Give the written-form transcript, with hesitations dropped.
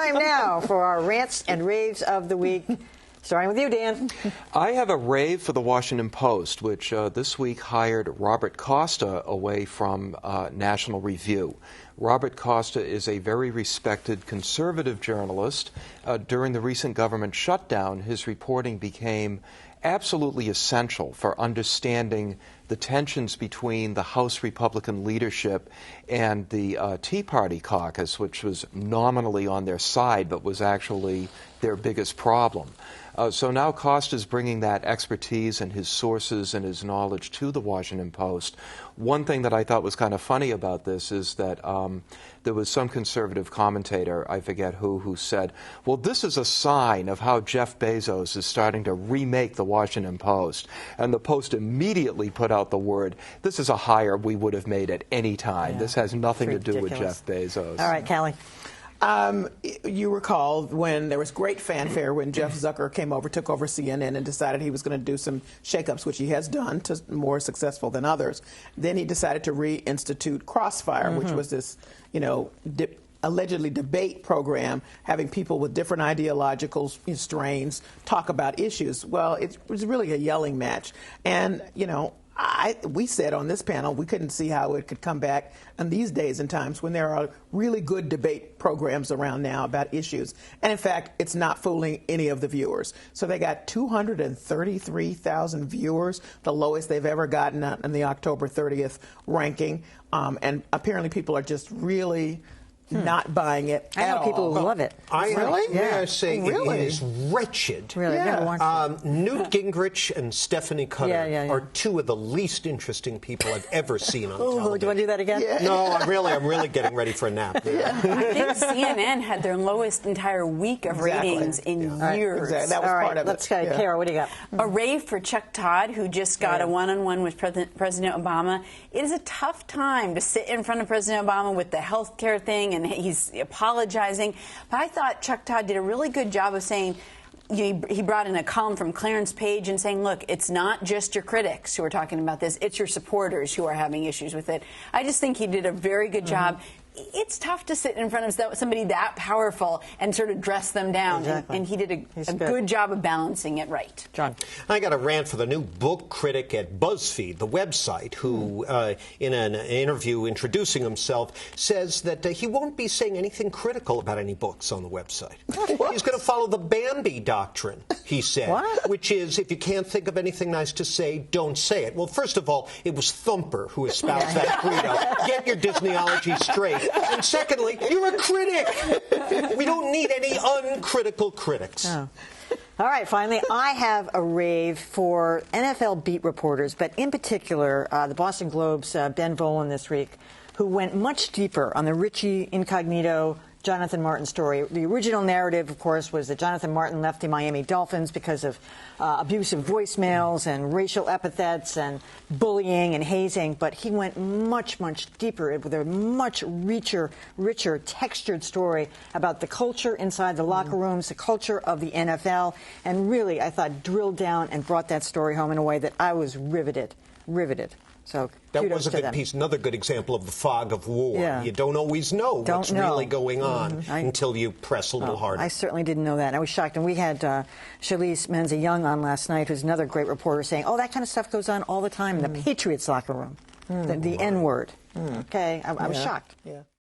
time now for our rants and raves of the week. Starting with you, Dan. I have a rave for the Washington Post, which this week hired Robert Costa away from National Review. Robert Costa is a very respected conservative journalist. During the recent government shutdown, his reporting became absolutely essential for understanding the tensions between the House Republican leadership and the Tea Party caucus, which was nominally on their side but was actually their biggest problem. So now Costa's bringing that expertise and his sources and his knowledge to the Washington Post. One thing that I thought was kind of funny about this is that there was some conservative commentator, I forget who said, well, this is a sign of how Jeff Bezos is starting to remake the Washington Post. And the Post immediately put out the word, this is a hire we would have made at any time. Yeah. This has nothing to do with Jeff Bezos. All right, Callie. You recall when there was great fanfare when Jeff Zucker took over CNN and decided he was going to do some shakeups, which he has done, more successful than others. Then he decided to reinstitute Crossfire, which was this, allegedly debate program, having people with different ideological strains talk about issues. Well, it was really a yelling match. And, we said on this panel we couldn't see how it could come back in these days and times when there are really good debate programs around now about issues. And in fact, it's not fooling any of the viewers. So they got 233,000 viewers, the lowest they've ever gotten in the October 30th ranking. And apparently people are just really not buying it I know people who love it. Really? May I say it is wretched. Really? Yeah. Newt Gingrich and Stephanie Cutter are two of the least interesting people I've ever seen on television. Do you want to do that again? Yeah. No, I'm really getting ready for a nap. I think CNN had their lowest entire week of ratings in years. Exactly. That was part of it. Let's go. Kara, what do you got? A rave for Chuck Todd, who just got a one-on-one with President Obama. It is a tough time to sit in front of President Obama with the health care thing, and he's apologizing. But I thought Chuck Todd did a really good job of saying, he brought in a column from Clarence Page and saying, look, it's not just your critics who are talking about this, it's your supporters who are having issues with it. I just think he did a very good job. It's tough to sit in front of somebody that powerful and sort of dress them down. Exactly. And he did a good job of balancing it right. John. I got a rant for the new book critic at BuzzFeed, the website, who, in an interview introducing himself, says that he won't be saying anything critical about any books on the website. He's going to follow the Bambi doctrine, he said, which is if you can't think of anything nice to say, don't say it. Well, first of all, it was Thumper who espoused that credo. Get your Disneyology straight. And secondly, you're a critic. We don't need any uncritical critics. Oh. All right, finally, I have a rave for NFL beat reporters, but in particular, the Boston Globe's Ben Volin this week, who went much deeper on the Richie Incognito Jonathan Martin story. The original narrative, of course, was that Jonathan Martin left the Miami Dolphins because of abusive voicemails and racial epithets and bullying and hazing, but he went much, much deeper with a much richer, textured story about the culture inside the locker rooms, the culture of the NFL, and really, I thought, drilled down and brought that story home in a way that I was riveted. So that was a good piece. Another good example of the fog of war. Yeah. You don't always know what's really going on until you press a little harder. I certainly didn't know that. I was shocked. And we had Shalise Menza-Young on last night, who's another great reporter, saying, that kind of stuff goes on all the time in the Patriots locker room, the N-word. Okay, I was shocked. Yeah.